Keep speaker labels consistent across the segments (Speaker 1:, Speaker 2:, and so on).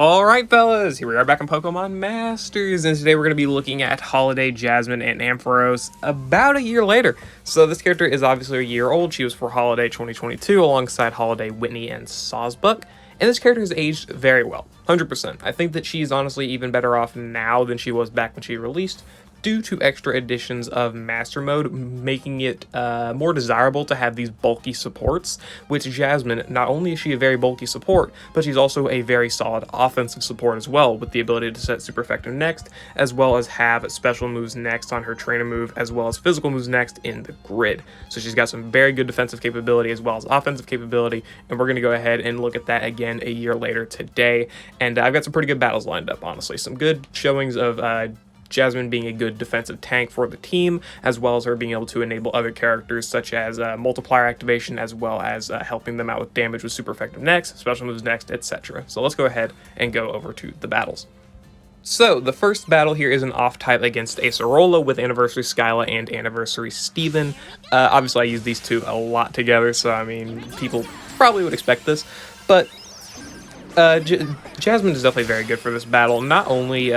Speaker 1: Alright fellas, here we are back on Pokemon Masters, and today we're going to be looking at Holiday, Jasmine, and Ampharos about a year later. So this character is obviously a year old. She was for Holiday 2022 alongside Holiday, Whitney, and Sawsbuck. And this character has aged very well, 100%. I think that she's honestly even better off now than she was back when she released, due to extra additions of Master Mode, making it more desirable to have these bulky supports, which Jasmine, not only is she a very bulky support, but she's also a very solid offensive support as well, with the ability to set super effective next, as well as have special moves next on her trainer move, as well as physical moves next in the grid. So she's got some very good defensive capability as well as offensive capability, and we're going to go ahead and look at that again a year later today. And I've got some pretty good battles lined up, honestly. Some good showings of Jasmine being a good defensive tank for the team, as well as her being able to enable other characters such as multiplier activation, as well as helping them out with damage with super effective next, special moves next, etc. So let's go ahead and go over to the battles. So the first battle here is an off-type against Acerola with Anniversary Skyla and Anniversary Steven. Obviously I use these two a lot together, so I mean, people probably would expect this, but Jasmine is definitely very good for this battle, not only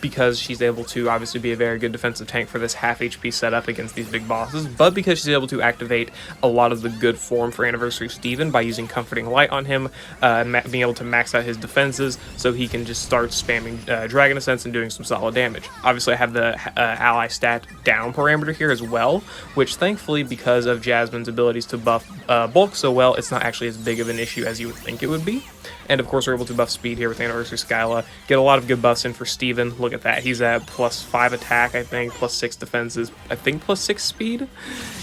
Speaker 1: because she's able to obviously be a very good defensive tank for this half HP setup against these big bosses, but because she's able to activate a lot of the good form for Anniversary Steven by using Comforting Light on him, being able to max out his defenses so he can just start spamming Dragon Ascents and doing some solid damage. Obviously I have the ally stat down parameter here as well, which thankfully, because of Jasmine's abilities to buff bulk so well, it's not actually as big of an issue as you would think it would be. And of course we're able to buff speed here with Anniversary Skyla. Get a lot of good buffs in for Steven. Look at that. He's at +5 attack, I think, +6 defenses, I think +6 speed.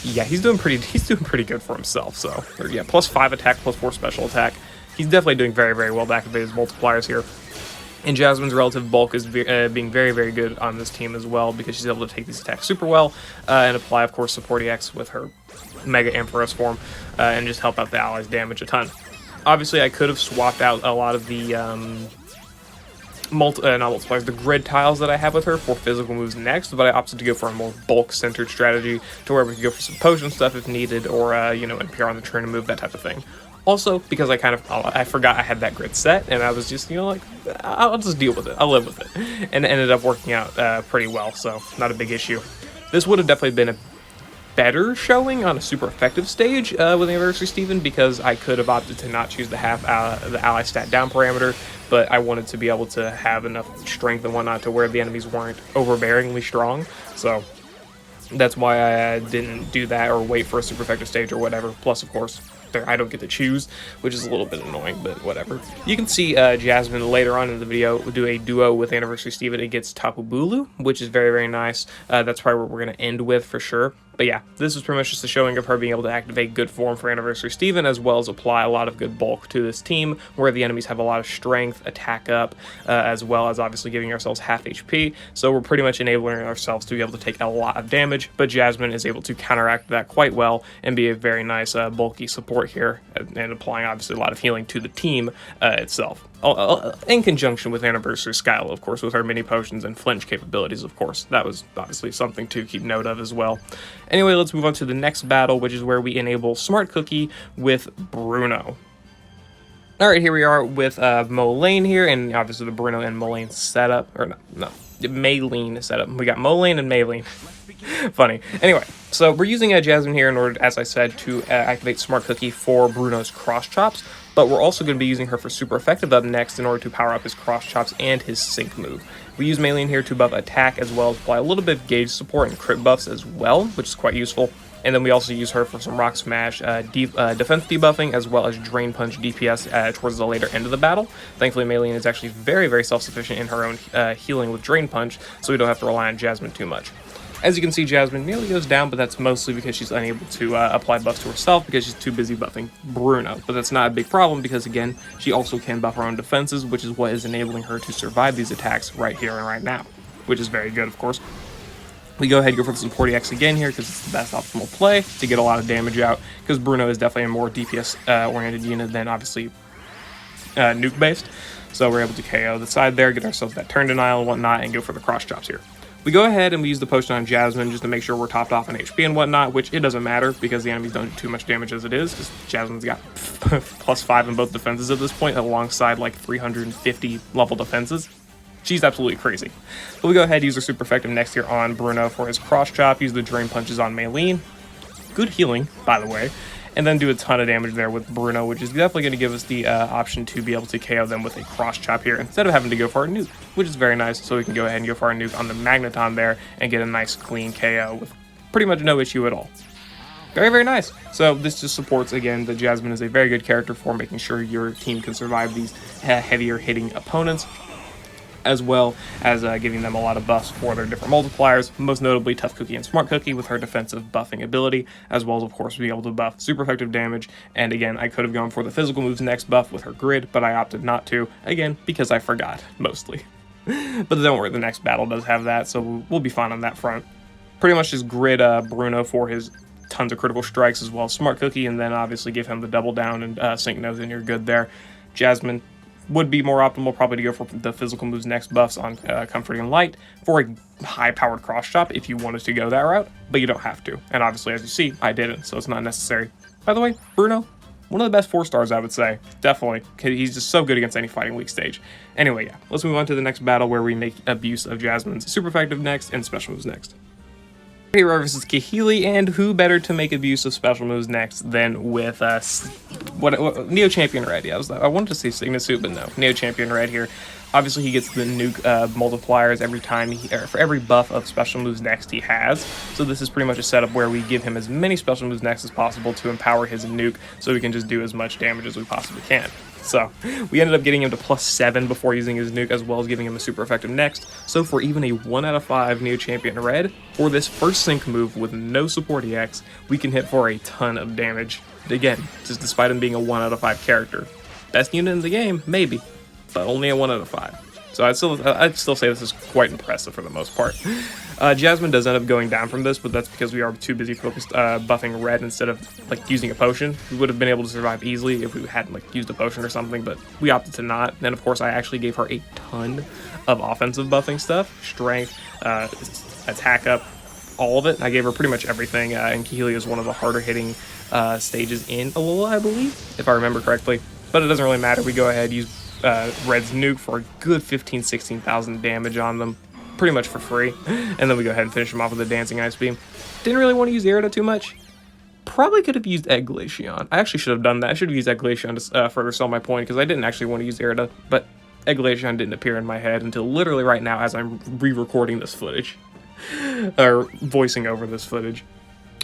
Speaker 1: Yeah, he's doing pretty good for himself. So yeah, +5 attack, +4 special attack. He's definitely doing very, very well to activate his multipliers here. And Jasmine's relative bulk is being very, very good on this team as well, because she's able to take these attacks super well and apply, of course, Support EX with her Mega Ampharos form and just help out the allies' damage a ton. Obviously, I could have swapped out a lot of the the grid tiles that I have with her for physical moves next, but I opted to go for a more bulk-centered strategy to where we could go for some potion stuff if needed, or you know, NPR on the trainer move, that type of thing. Also, because I forgot I had that grid set, and I was just, you know, like, I'll just deal with it, I'll live with it, and it ended up working out pretty well, so not a big issue. This would have definitely been a better showing on a super effective stage with Anniversary Steven, because I could have opted to not choose the the ally stat down parameter, but I wanted to be able to have enough strength and whatnot to where the enemies weren't overbearingly strong, so that's why I didn't do that or wait for a super effective stage or whatever. Plus, of course, I don't get to choose, which is a little bit annoying, but whatever. You can see Jasmine later on in the video do a duo with Anniversary Steven against Tapu Bulu, which is very, very nice. That's probably what we're going to end with for sure. But yeah, this is pretty much just a showing of her being able to activate good form for Anniversary Steven, as well as apply a lot of good bulk to this team, where the enemies have a lot of strength, attack up, as well as obviously giving ourselves half HP. So we're pretty much enabling ourselves to be able to take a lot of damage, but Jasmine is able to counteract that quite well and be a very nice bulky support here, and applying obviously a lot of healing to the team itself. In conjunction with Anniversary Skyla, of course, with her mini potions and flinch capabilities, of course. That was obviously something to keep note of as well. Anyway, let's move on to the next battle, which is where we enable Smart Cookie with Bruno. Alright, here we are with Molayne here, and obviously the Bruno and Molayne setup, or no, Maylene setup. We got Molayne and Maylene. Funny. Anyway, so we're using Jasmine here in order, as I said, to activate Smart Cookie for Bruno's Cross Chops, but we're also going to be using her for super effective up next in order to power up his Cross Chops and his Sync move. We use Maylene here to buff attack, as well as apply a little bit of gauge support and crit buffs as well, which is quite useful. And then we also use her for some Rock Smash defense debuffing, as well as Drain Punch DPS towards the later end of the battle. Thankfully, Maylene is actually very, very self-sufficient in her own healing with Drain Punch, so we don't have to rely on Jasmine too much. As you can see, Jasmine nearly goes down, but that's mostly because she's unable to apply buffs to herself because she's too busy buffing Bruno. But that's not a big problem because, again, she also can buff her own defenses, which is what is enabling her to survive these attacks right here and right now, which is very good, of course. We go ahead and go for the Support EX again here because it's the best optimal play to get a lot of damage out, because Bruno is definitely a more DPS-oriented unit than, obviously, nuke-based. So we're able to KO the side there, get ourselves that turn denial and whatnot, and go for the Cross Chops here. We go ahead and we use the potion on Jasmine just to make sure we're topped off on HP and whatnot, which it doesn't matter because the enemies don't do too much damage as it is, because Jasmine's got +5 in both defenses at this point, alongside like 350 level defenses. She's absolutely crazy. But we go ahead and use her super effective next here on Bruno for his cross chop, use the drain punches on Maylene. Good healing, by the way. And then do a ton of damage there with Bruno, which is definitely going to give us the option to be able to KO them with a cross chop here instead of having to go for our nuke, which is very nice. So we can go ahead and go for our nuke on the Magneton there and get a nice clean KO with pretty much no issue at all. Very, very nice. So this just supports, again, that Jasmine is a very good character for making sure your team can survive these heavier hitting opponents, as well as giving them a lot of buffs for their different multipliers, most notably Tough Cookie and Smart Cookie with her defensive buffing ability, as well as, of course, being able to buff super effective damage. And again, I could have gone for the physical moves next buff with her grid, but I opted not to, again, because I forgot, mostly. But don't worry, the next battle does have that, so we'll be fine on that front. Pretty much just grid Bruno for his tons of critical strikes, as well as Smart Cookie, and then obviously give him the double down and Sync Nose, and you're good there. Jasmine would be more optimal probably to go for the physical moves next buffs on Comforting Light for a high-powered cross chop if you wanted to go that route, but you don't have to. And obviously, as you see, I didn't, so it's not necessary. By the way, Bruno, one of the best 4-stars, I would say. Definitely. He's just so good against any fighting weak stage. Anyway, yeah, let's move on to the next battle where we make abuse of Jasmine's super effective next and special moves next. Hero versus Kahili, and who better to make abuse of special moves next than with what Neo Champion Red? Yeah, I wanted to say Signet Suit, but no, Neo Champion Red here. Obviously, he gets the nuke multipliers every time for every buff of special moves next he has. So this is pretty much a setup where we give him as many special moves next as possible to empower his nuke, so we can just do as much damage as we possibly can. So we ended up getting him to +7 before using his nuke, as well as giving him a super effective next. So for even a 1 out of 5 Neo Champion Red, for this first sync move with no support EX, we can hit for a ton of damage. Again, just despite him being a 1 out of 5 character. Best unit in the game? Maybe, but only a 1 out of 5. So I'd still say this is quite impressive for the most part. Jasmine does end up going down from this, but that's because we are too busy focused buffing Red instead of like using a potion. We would have been able to survive easily if we hadn't like used a potion or something, but we opted to not. And of course, I actually gave her a ton of offensive buffing stuff, strength, attack up, all of it. I gave her pretty much everything. And Kahili is one of the harder hitting stages in Alola, I believe, if I remember correctly. But it doesn't really matter. We go ahead, use Red's nuke for a good 16,000 damage on them, pretty much for free, and then we go ahead and finish him off with a Dancing Ice Beam. Didn't really want to use Irida too much. Probably could have used Egg Glaceon. I actually should have done that. I should have used Egg Glaceon to further sell my point, because I didn't actually want to use Irida, but Egg Glaceon didn't appear in my head until literally right now as I'm re-recording this footage, or voicing over this footage.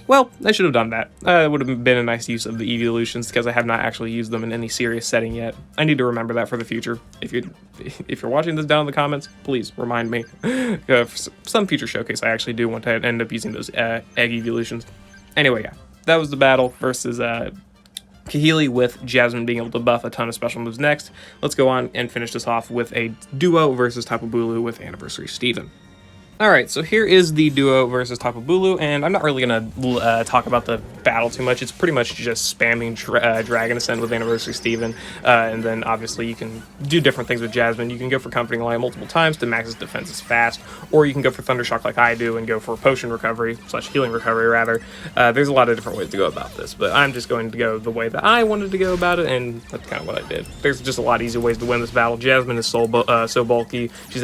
Speaker 1: Well, I should have done that. It would have been a nice use of the evolutions, because I have not actually used them in any serious setting yet. I need to remember that for the future. If you're watching this down in the comments, please remind me. For some future showcase, I actually do want to end up using those egg evolutions. Anyway, yeah, that was the battle versus Kahili, with Jasmine being able to buff a ton of special moves next. Let's go on and finish this off with a duo versus Tapu Bulu with Anniversary Steven. Alright, so here is the duo versus Tapu Bulu, and I'm not really going to talk about the battle too much. It's pretty much just spamming Dragon Ascent with Anniversary Steven, and then obviously you can do different things with Jasmine. You can go for Comforting Light multiple times to max his defenses fast, or you can go for Thunder Shock like I do and go for Potion Recovery, / Healing Recovery rather. There's a lot of different ways to go about this, but I'm just going to go the way that I wanted to go about it, and that's kind of what I did. There's just a lot easier ways to win this battle. Jasmine is so bulky, she's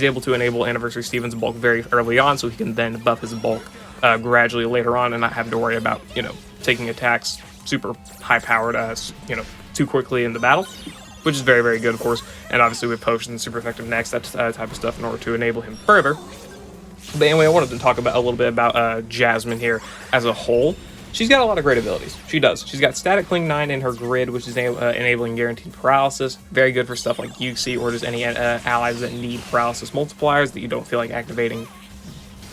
Speaker 1: able to enable Anniversary Steven's bulk very early on, so he can then buff his bulk gradually later on and not have to worry about, taking attacks super high-powered, too quickly in the battle, which is very, very good, of course. And obviously with potions, super effective next, that type of stuff in order to enable him further. But anyway, I wanted to talk about a little bit about Jasmine here as a whole. She's got a lot of great abilities. She does. She's got Static Cling 9 in her grid, which is enabling Guaranteed Paralysis. Very good for stuff like Yuxi or just any allies that need paralysis multipliers that you don't feel like activating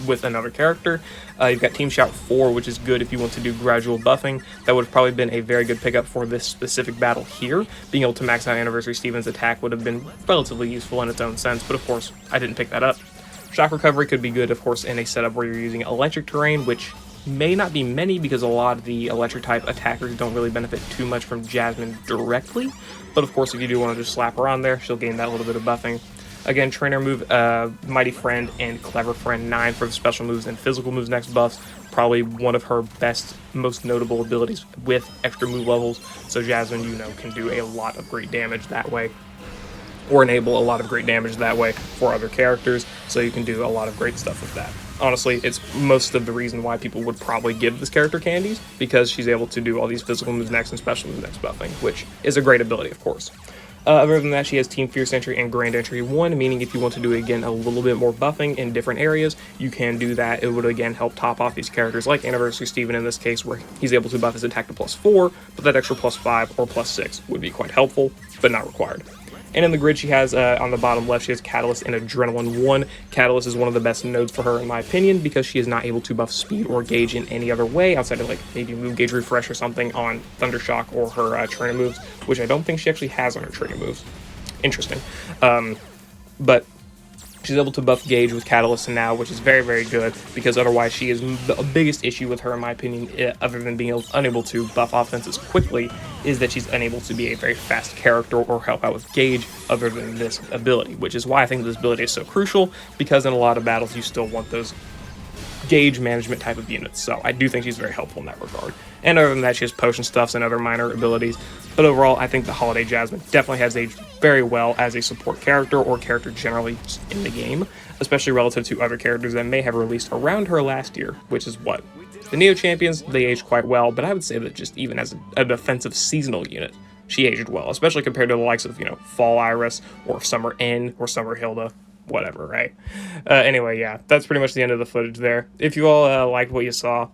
Speaker 1: with another character. You've got Team Shout 4, which is good if you want to do gradual buffing. That would have probably been a very good pickup for this specific battle here. Being able to max out Anniversary Steven's attack would have been relatively useful in its own sense, but of course, I didn't pick that up. Shock Recovery could be good, of course, in a setup where you're using electric terrain, which may not be many because a lot of the electric type attackers don't really benefit too much from Jasmine directly, but of course if you do want to just slap her on there, she'll gain that little bit of buffing. Again, trainer move, Mighty Friend and Clever Friend 9 for the special moves and physical moves next buffs. Probably one of her best, most notable abilities with extra move levels. So Jasmine, you know, can do a lot of great damage that way, or enable a lot of great damage that way for other characters, so you can do a lot of great stuff with that. Honestly, it's most of the reason why people would probably give this character candies, because she's able to do all these physical moves next and special moves next buffing, which is a great ability, of course. Other than that, she has Team Fierce Entry and Grand Entry 1, meaning if you want to do, again, a little bit more buffing in different areas, you can do that. It would, again, help top off these characters, like Anniversary Steven in this case, where he's able to buff his attack to +4, but that extra +5 or +6 would be quite helpful, but not required. And in the grid, she has, on the bottom left, she has Catalyst and Adrenaline 1. Catalyst is one of the best nodes for her, in my opinion, because she is not able to buff speed or gauge in any other way, outside of, like, maybe move gauge refresh or something on Thundershock or her trainer moves, which I don't think she actually has on her trainer moves. Interesting. But she's able to buff gauge with Catalyst now, which is very, very good, because otherwise she is the biggest issue with her, in my opinion, other than being unable to buff offenses quickly, is that she's unable to be a very fast character or help out with gauge other than this ability, which is why I think this ability is so crucial, because in a lot of battles you still want those gauge management type of units. So I do think she's very helpful in that regard. And other than that, she has potion stuffs and other minor abilities. But overall, I think the Holiday Jasmine definitely has aged very well as a support character, or character generally in the game, especially relative to other characters that may have released around her last year, which is what? The Neo Champions, they aged quite well, but I would say that just even as a defensive seasonal unit, she aged well, especially compared to the likes of, you know, Fall Iris, or Summer N, or Summer Hilda. Whatever, right? Anyway, yeah, that's pretty much the end of the footage there. If you all liked what you saw,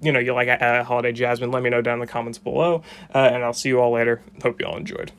Speaker 1: you know, you like Holiday Jasmine, let me know down in the comments below, and I'll see you all later. Hope you all enjoyed.